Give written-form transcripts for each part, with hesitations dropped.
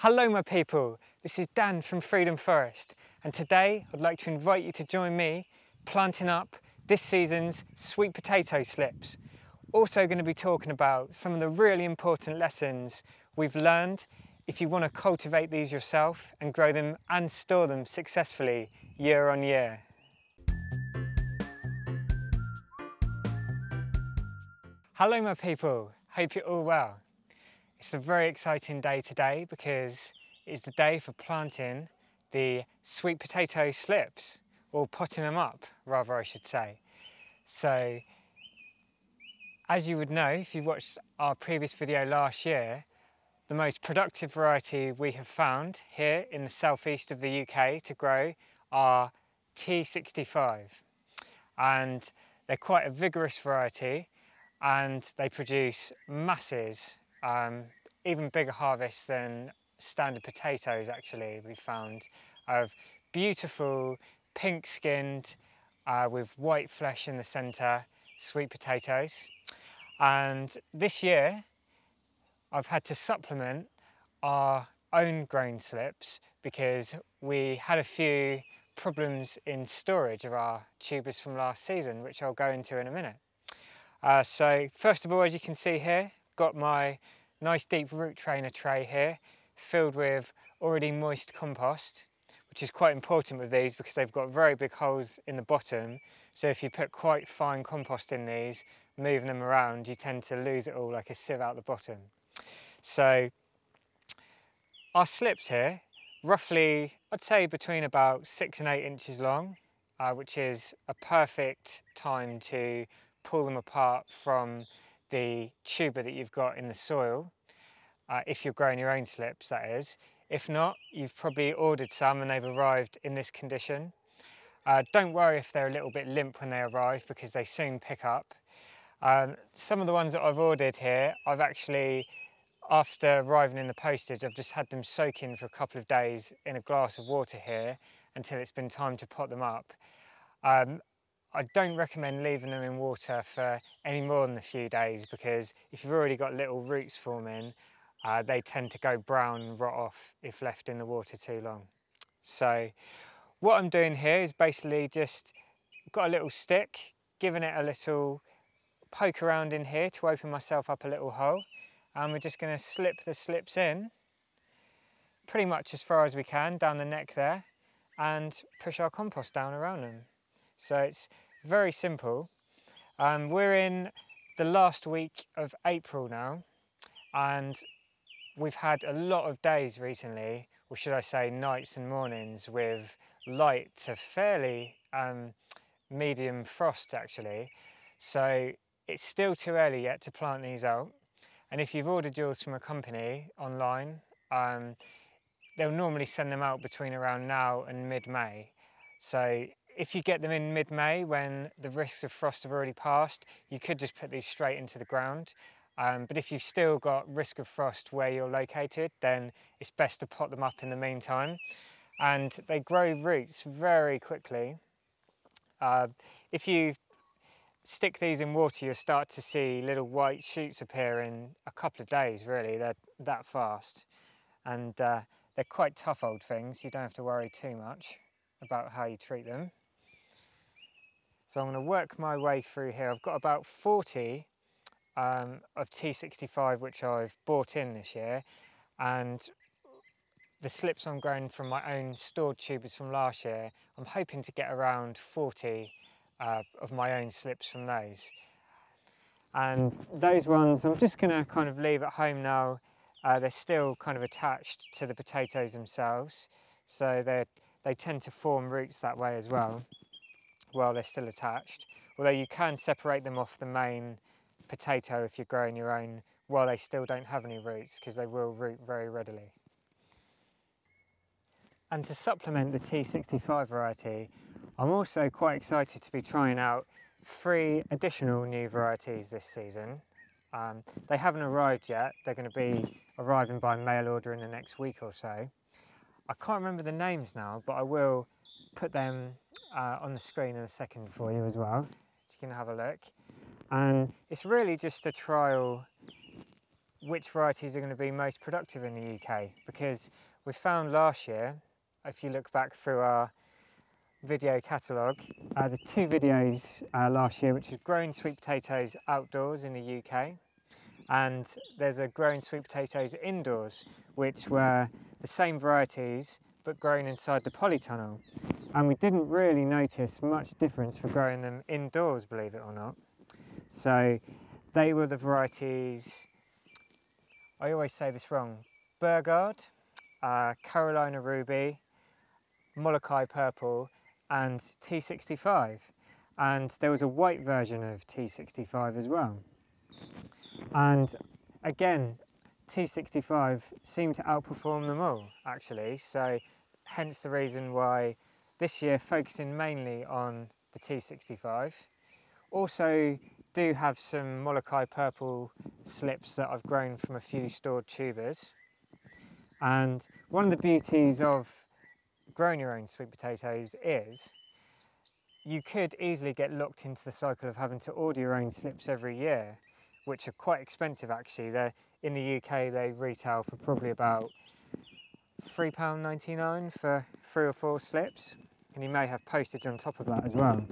Hello my people, this is Dan from Freedom Forest, and today I'd like to invite you to join me planting up this season's sweet potato slips. Also going to be talking about some of the really important lessons we've learned if you want to cultivate these yourself and grow them and store them successfully year on year. Hello my people, hope you're all well. It's a very exciting day today because it's the day for planting the sweet potato slips, or potting them up, rather I should say. So, as you would know, if you watched our previous video last year, the most productive variety we have found here in the southeast of the UK to grow are T65. And they're quite a vigorous variety and they produce masses. Even bigger harvests than standard potatoes actually we found, of beautiful pink skinned with white flesh in the centre sweet potatoes. And this year I've had to supplement our own grown slips because we had a few problems in storage of our tubers from last season, which I'll go into in a minute. So first of all, as you can see here, got my nice deep root trainer tray here filled with already moist compost, which is quite important with these because they've got very big holes in the bottom. So if you put quite fine compost in these, moving them around, you tend to lose it all like a sieve out the bottom. So our slips here, roughly I'd say between about 6 and 8 inches long, which is a perfect time to pull them apart from the tuber that you've got in the soil, if you're growing your own slips, that is. If not, you've probably ordered some and they've arrived in this condition. Don't worry if they're a little bit limp when they arrive because they soon pick up. Some of the ones that I've ordered here, I've actually, after arriving in the postage, I've just had them soaking for a couple of days in a glass of water here until it's been time to pot them up. I don't recommend leaving them in water for any more than a few days because if you've already got little roots forming, they tend to go brown and rot off if left in the water too long. So what I'm doing here is basically just got a little stick, giving it a little poke around in here to open myself up a little hole, and we're just going to slip the slips in pretty much as far as we can down the neck there and push our compost down around them. So it's very simple. We're in the last week of April now, and we've had a lot of days recently, or should I say nights and mornings, with light to fairly medium frost actually. So it's still too early yet to plant these out. And if you've ordered yours from a company online, they'll normally send them out between around now and mid-May. So if you get them in mid-May when the risks of frost have already passed, you could just put these straight into the ground. But if you've still got risk of frost where you're located, then it's best to pot them up in the meantime. And they grow roots very quickly. If you stick these in water, you'll start to see little white shoots appear in a couple of days, really. They're that fast. And they're quite tough old things. You don't have to worry too much about how you treat them. So I'm going to work my way through here. I've got about 40 of T65 which I've bought in this year, and the slips I'm growing from my own stored tubers from last year, I'm hoping to get around 40 of my own slips from those. And those ones I'm just going to kind of leave at home now. They're still kind of attached to the potatoes themselves, so they tend to form roots that way as well while they're still attached, although you can separate them off the main potato if you're growing your own while they still don't have any roots, because they will root very readily. And to supplement the T65 variety, I'm also quite excited to be trying out 3 additional new varieties this season. They haven't arrived yet. They're going to be arriving by mail order in the next week or so. I can't remember the names now, but I will put them on the screen in a second for you as well, so you can have a look. And it's really just a trial which varieties are going to be most productive in the UK, because we found last year, if you look back through our video catalogue, the two videos last year, which was growing sweet potatoes outdoors in the UK, and there's a growing sweet potatoes indoors, which were the same varieties but grown inside the polytunnel. And we didn't really notice much difference for growing them indoors, believe it or not. So they were the varieties, I always say this wrong, Burgard, Carolina Ruby, Molokai Purple and T65. And there was a white version of T65 as well. And again, T65 seemed to outperform them all, actually. So hence the reason why this year focusing mainly on the T65. Also do have some Molokai Purple slips that I've grown from a few stored tubers. And one of the beauties of growing your own sweet potatoes is you could easily get locked into the cycle of having to order your own slips every year, which are quite expensive actually. In the UK they retail for probably about £3.99 for 3 or 4 slips, and you may have postage on top of that as well.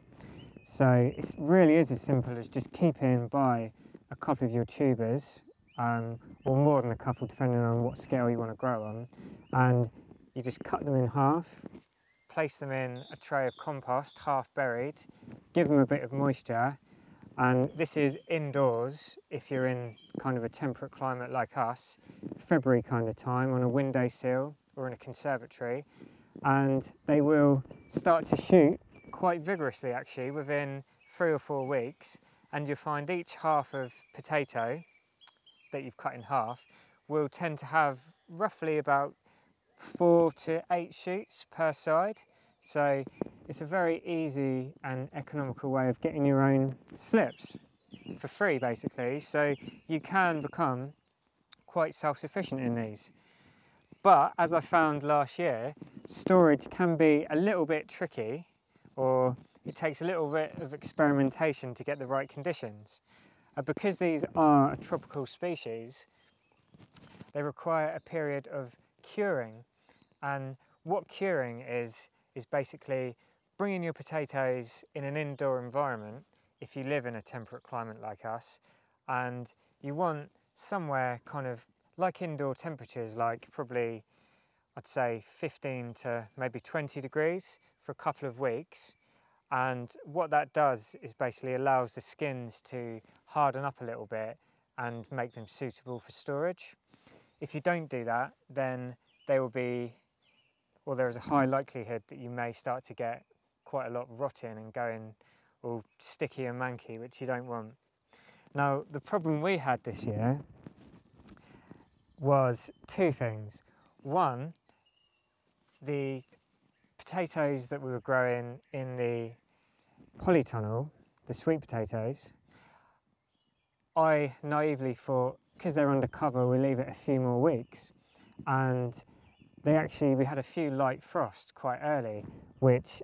So it really is as simple as just keeping by a couple of your tubers, or more than a couple depending on what scale you want to grow on, and you just cut them in half, place them in a tray of compost, half buried, give them a bit of moisture, and this is indoors if you're in kind of a temperate climate like us, February kind of time, on a windowsill or in a conservatory, and they will start to shoot quite vigorously actually within 3 or 4 weeks, and you'll find each half of potato that you've cut in half will tend to have roughly about 4 to 8 shoots per side. So it's a very easy and economical way of getting your own slips for free basically, so you can become quite self-sufficient in these. But as I found last year, storage can be a little bit tricky, or it takes a little bit of experimentation to get the right conditions. Because these are a tropical species, they require a period of curing. And what curing is basically bringing your potatoes in an indoor environment if you live in a temperate climate like us, and you want somewhere kind of like indoor temperatures, like probably I'd say 15 to maybe 20 degrees for a couple of weeks. And what that does is basically allows the skins to harden up a little bit and make them suitable for storage. If you don't do that, then they will be, well, there is a high likelihood that you may start to get quite a lot rotting and going all sticky and manky, which you don't want. Now, the problem we had this year was 2 things. One, the potatoes that we were growing in the polytunnel, the sweet potatoes, I naively thought, because they're under cover, we'll leave it a few more weeks. And we had a few light frosts quite early, which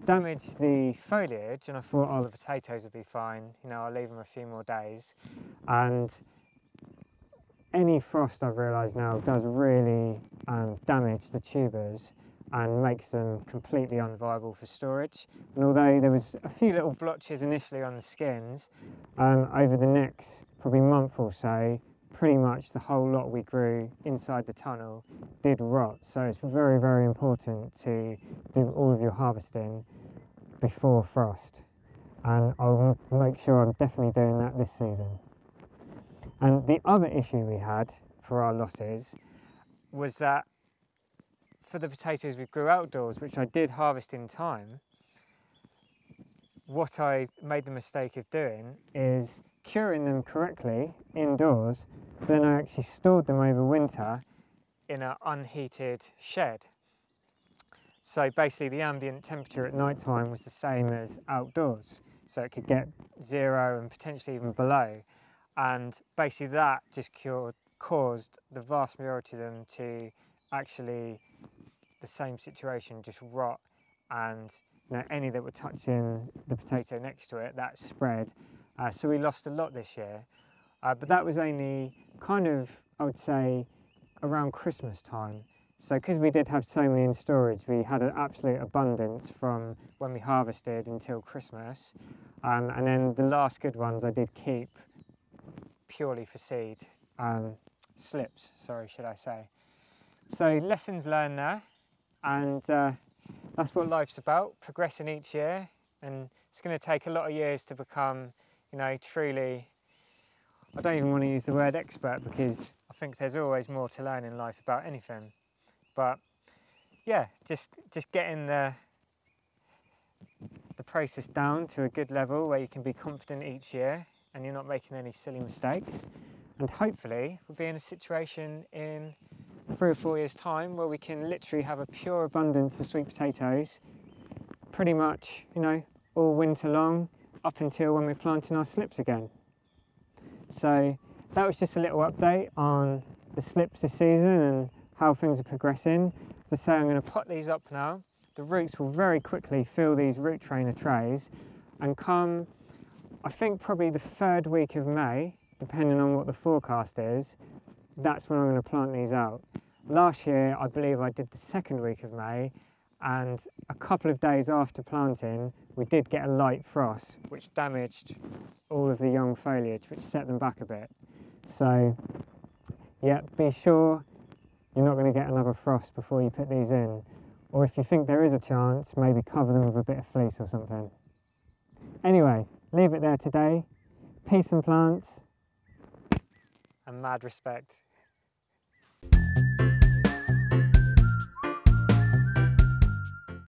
damaged the foliage, and I thought, oh, the potatoes would be fine, you know, I'll leave them a few more days. And any frost, I've realised now, does really damage the tubers and makes them completely unviable for storage. And although there was a few little blotches initially on the skins, over the next probably month or so, pretty much the whole lot we grew inside the tunnel did rot. So it's very, very important to do all of your harvesting before frost. And I'll make sure I'm definitely doing that this season. And the other issue we had for our losses was that for the potatoes we grew outdoors, which I did harvest in time, what I made the mistake of doing is curing them correctly indoors, but then I actually stored them over winter in an unheated shed. So basically the ambient temperature at night time was the same as outdoors, so it could get 0 and potentially even below. And basically that just caused the vast majority of them to actually, the same situation, just rot, and you know, any that were touching the potato next to it, that spread. So we lost a lot this year, but that was only kind of, I would say, around Christmas time. So because we did have so many in storage, we had an absolute abundance from when we harvested until Christmas. And then the last good ones I did keep purely for seed. Slips, sorry, should I say. So lessons learned there, and that's what life's about, progressing each year. And it's going to take a lot of years to become, you know, truly, I don't even want to use the word expert, because I think there's always more to learn in life about anything. But yeah, just getting the process down to a good level where you can be confident each year and you're not making any silly mistakes. And hopefully we'll be in a situation in 3 or 4 years' time where we can literally have a pure abundance of sweet potatoes pretty much, you know, all winter long up until when we're planting our slips again. So that was just a little update on the slips this season and how things are progressing. As I say, I'm going to pot these up now. The roots will very quickly fill these root trainer trays, and come, I think probably the 3rd week of May, depending on what the forecast is, that's when I'm going to plant these out. Last year, I believe I did the 2nd week of May, and a couple of days after planting, we did get a light frost, which damaged all of the young foliage, which set them back a bit. So, yeah, be sure you're not going to get another frost before you put these in. Or if you think there is a chance, maybe cover them with a bit of fleece or something. Anyway, leave it there today. Peace and plants. And mad respect.